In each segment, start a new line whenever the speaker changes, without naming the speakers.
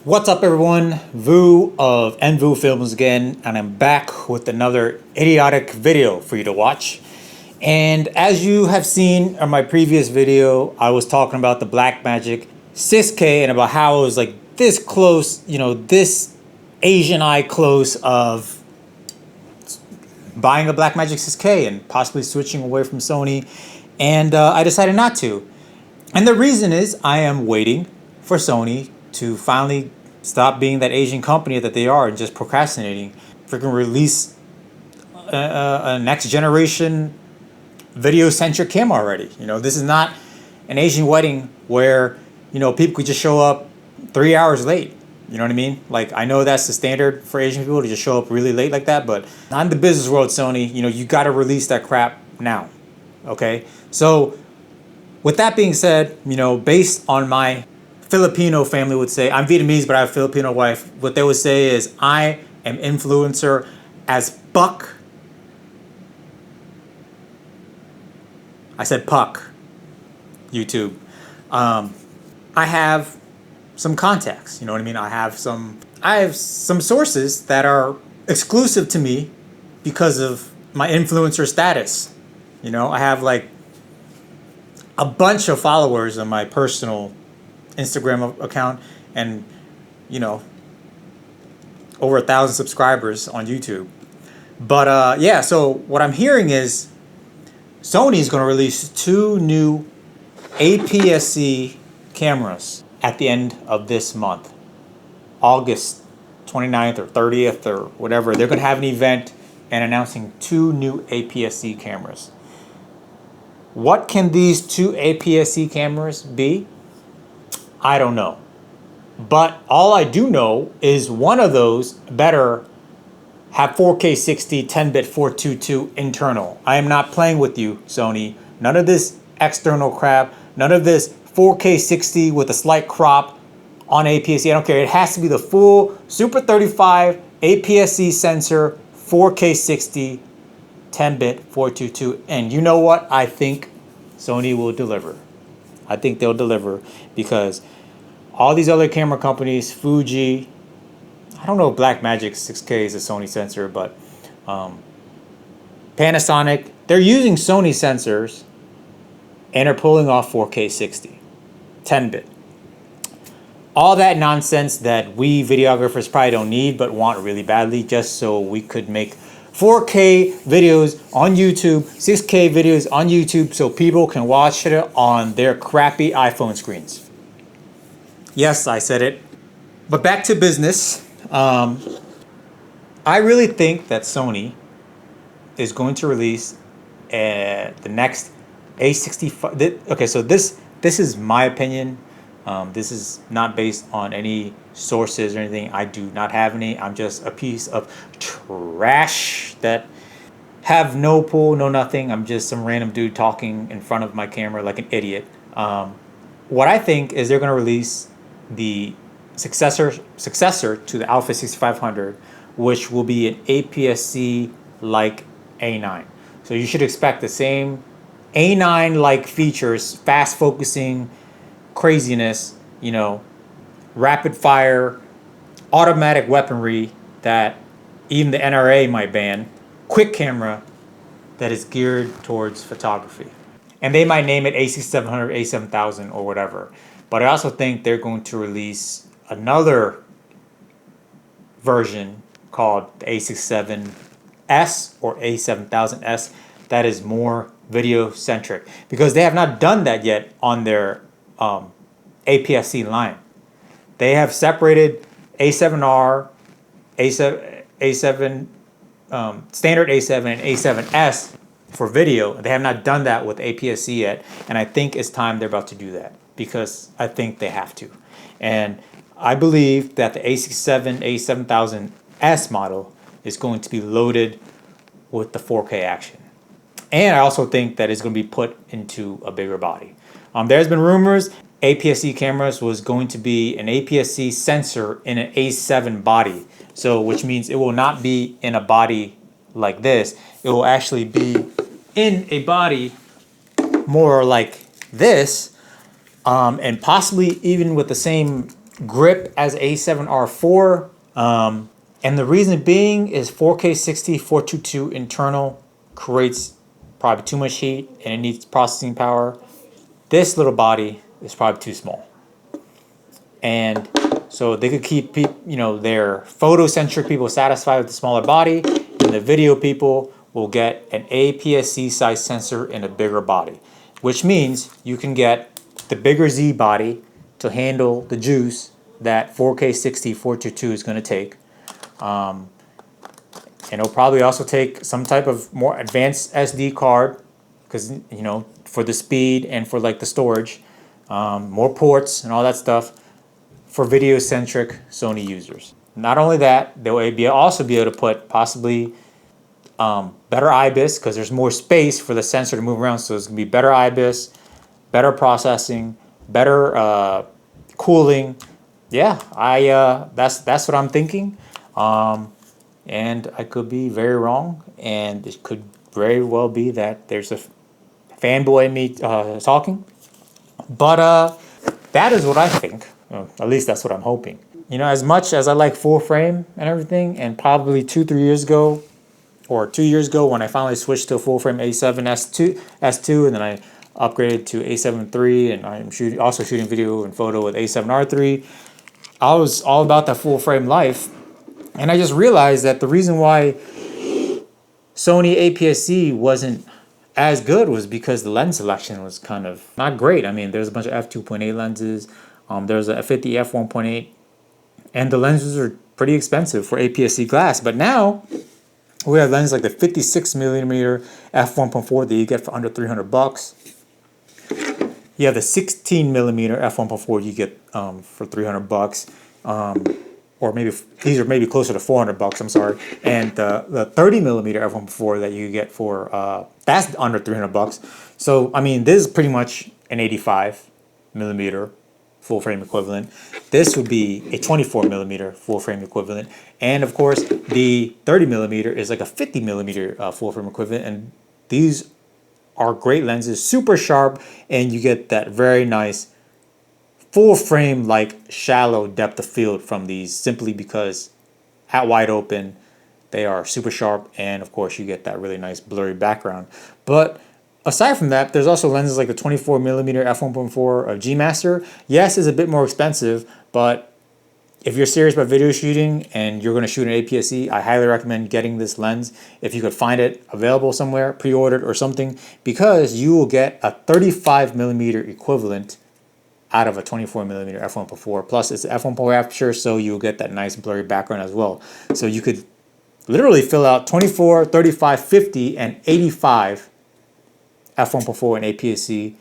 What's up, everyone? Vu of NVU Films again, and I'm back with another idiotic video for you to watch. And as you have seen in my previous video, I was talking about the Blackmagic 6K and about how it was like this close, this Asian eye close of buying a Blackmagic 6K and possibly switching away from Sony. And I decided not to. And the reason is I am waiting for Sony to finally stop being that Asian company that they are and just procrastinating. Freaking release a next generation video centric camera already. This is not an Asian wedding where, people could just show up 3 hours late. You know what I mean? Like, I know that's the standard for Asian people to just show up really late like that, but not in the business world, Sony. You got to release that crap now. Okay? So, with that being said, based on my Filipino family would say, I'm Vietnamese, but I have a Filipino wife. What they would say is, I am influencer as Buck. I said Puck. YouTube. I have some contacts. You know what I mean? I have some sources that are exclusive to me because of my influencer status. I have like a bunch of followers on my personal Instagram account and over 1,000 subscribers on YouTube. But yeah, so what I'm hearing is Sony is going to release 2 new APS-C cameras at the end of this month, August 29th or 30th or whatever. They're going to have an event and announcing 2 new APS-C cameras. What can these 2 APS-C cameras be? I don't know. But all I do know is one of those better have 4K 60 10-bit 422 internal. I am not playing with you, Sony. None of this external crap. None of this 4K 60 with a slight crop on APS-C. I don't care. It has to be the full Super 35 APS-C sensor, 4K 60 10-bit 422. And you know what? I think Sony will deliver. I think they'll deliver because all these other camera companies, Fuji, I don't know if Blackmagic 6K is a Sony sensor, but Panasonic, they're using Sony sensors and are pulling off 4K 60, 10-bit. All that nonsense that we videographers probably don't need but want really badly just so we could make 4K videos on YouTube, 6K videos on YouTube so people can watch it on their crappy iPhone screens. Yes, I said it. But back to business. I really think that Sony is going to release the next A65. Okay, so this is my opinion. This is not based on any sources or anything. I do not have any. I'm just a piece of trash that have no pull, no nothing. I'm just some random dude talking in front of my camera like an idiot. What I think is they're going to release the successor to the a6700, which will be an APS-C like A9. So you should expect the same A9 like features, fast focusing, craziness, rapid fire, automatic weaponry that even the NRA might ban, quick camera that is geared towards photography. And they might name it a6700, a7000 or whatever. But I also think they're going to release another version called the a67S or a7000S that is more video centric, because they have not done that yet on their APS-C line. They have separated A7R, A7, standard A7 and A7S for video. They have not done that with APS-C yet, and I think it's time they're about to do that because I think they have to. And I believe that the a67, a7000S model is going to be loaded with the 4K action. And I also think that it's going to be put into a bigger body. There's been rumors APS-C cameras was going to be an APS-C sensor in an A7 body. So, which means it will not be in a body like this. It will actually be in a body more like this, and possibly even with the same grip as A7R4. And the reason being is 4K 60 422 internal creates probably too much heat and it needs processing power. This little body is probably too small. And so they could keep their photocentric people satisfied with the smaller body, and the video people will get an APS-C size sensor in a bigger body, which means you can get the bigger Z body to handle the juice that 4K 60 422 is going to take. And it'll probably also take some type of more advanced SD card, because for the speed and for like the storage, more ports and all that stuff for video-centric Sony users. Not only that, they'll also be able to put possibly better IBIS, because there's more space for the sensor to move around. So it's gonna be better IBIS, better processing, better cooling. Yeah, that's what I'm thinking. And I could be very wrong, and it could very well be that there's a fanboy in me talking. But that is what I think. At least that's what I'm hoping. As much as I like full frame and everything, and probably 2 years ago when I finally switched to a full frame A7S2, and then I upgraded to A7 III, and I'm also shooting video and photo with A7R3. I was all about that full frame life, and I just realized that the reason why Sony APS-C wasn't as good was because the lens selection was kind of not great. I mean, there's a bunch of f2.8 lenses. There's a 50 f1.8, and the lenses are pretty expensive for APS-C glass. But now we have lenses like the 56mm f1.4 that you get for under $300. You have the 16mm f1.4 you get for $300, or maybe these are maybe closer to $400. I'm sorry, and the 30mm f1.4 that you get for that's under $300. So I mean, this is pretty much an 85mm full frame equivalent. This would be a 24mm full frame equivalent, and of course the 30mm is like a 50mm full frame equivalent. And these are great lenses, super sharp, and you get that very nice full frame like shallow depth of field from these, simply because at wide open they are super sharp, and of course you get that really nice blurry background. But aside from that, there's also lenses like the 24mm f1.4 of G Master. Yes, it's a bit more expensive, but if you're serious about video shooting and you're going to shoot an APS-C, I highly recommend getting this lens if you could find it available somewhere, pre-ordered or something, because you will get a 35mm equivalent out of a 24mm f1.4. Plus, it's f1.4 aperture, so you'll get that nice blurry background as well. So you could literally fill out 24, 35, 50, and 85 f1.4 and APS-C,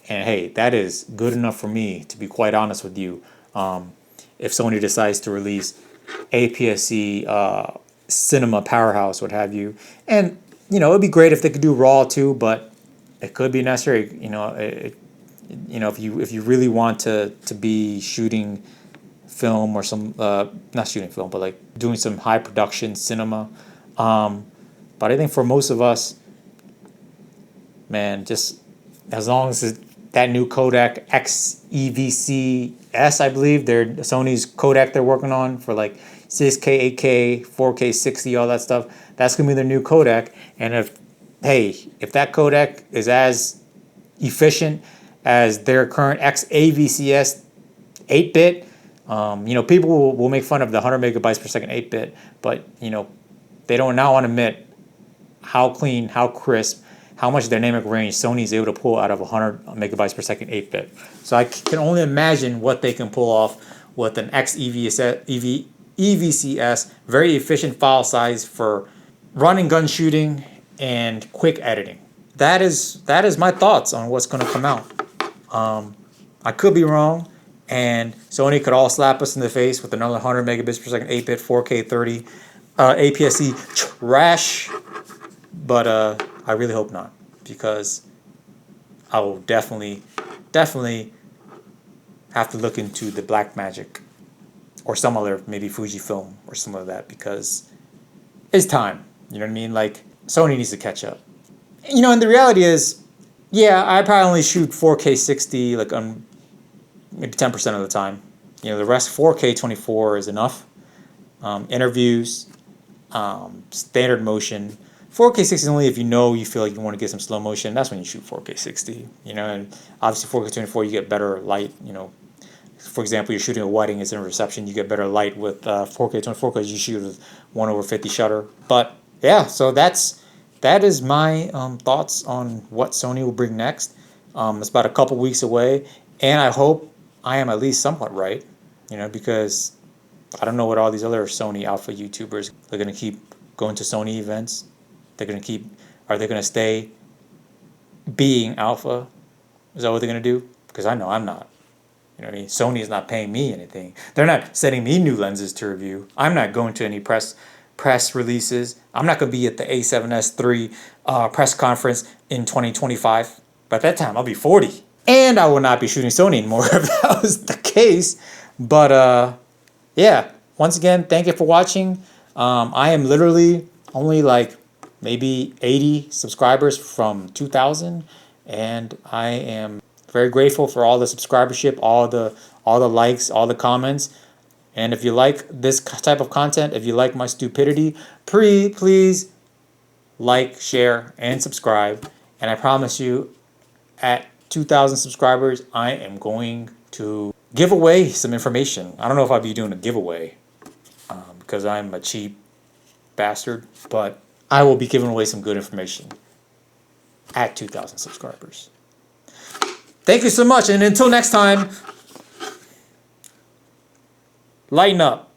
and hey, that is good enough for me, to be quite honest with you. If Sony decides to release APS-C cinema powerhouse, what have you, and it'd be great if they could do RAW too, but it could be necessary. If you really want to be shooting film or some not shooting film, but like doing some high production cinema. But I think for most of us, man, just as long as that new Kodak XEVC-S, I believe, they're Sony's Kodak they're working on for like 6K, 8K, 4K, 60, all that stuff. That's gonna be their new Kodak. And if that Kodak is as efficient as their current XAVCS 8-bit, people will make fun of the 100 megabytes per second 8-bit, but they don't now want to admit how clean, how crisp, how much dynamic range Sony is able to pull out of 100 megabytes per second 8-bit. So I can only imagine what they can pull off with an EVCS, very efficient file size for run and gun shooting and quick editing. That is my thoughts on what's going to come out. I could be wrong, and Sony could all slap us in the face with another 100 megabits per second 8-bit 4K 30 APS-C trash, but I really hope not, because I will definitely have to look into the Blackmagic or some other, maybe Fujifilm or some of that, because it's time. You know what I mean? Like, Sony needs to catch up. And the reality is, yeah, I probably only shoot 4K 60 like maybe 10% of the time. The rest 4K 24 is enough. Interviews, standard motion. 4K 60 is only if you feel like you want to get some slow motion. That's when you shoot 4K 60. And obviously 4K 24 you get better light. For example, you're shooting a wedding, it's in a reception, you get better light with 4K 24 because you shoot with 1/50 shutter. But yeah, so that is my thoughts on what Sony will bring next. It's about a couple weeks away, and I hope I am at least somewhat right. Because I don't know what all these other Sony alpha YouTubers, they're gonna keep going to Sony events. Are they gonna stay being alpha? Is that what they're gonna do? Because I know I'm not. Sony is not paying me anything. They're not sending me new lenses to review. I'm not going to any press releases. I'm not going to be at the A7S3 press conference in 2025. By that time, I'll be 40. And I will not be shooting Sony anymore if that was the case. But yeah, once again, thank you for watching. I am literally only like maybe 80 subscribers from 2,000. And I am very grateful for all the subscribership, all the likes, all the comments. And if you like this type of content, if you like my stupidity, please like, share, and subscribe. And I promise you, at 2,000 subscribers, I am going to give away some information. I don't know if I'll be doing a giveaway because I'm a cheap bastard, but I will be giving away some good information at 2,000 subscribers. Thank you so much, and until next time, lighten up.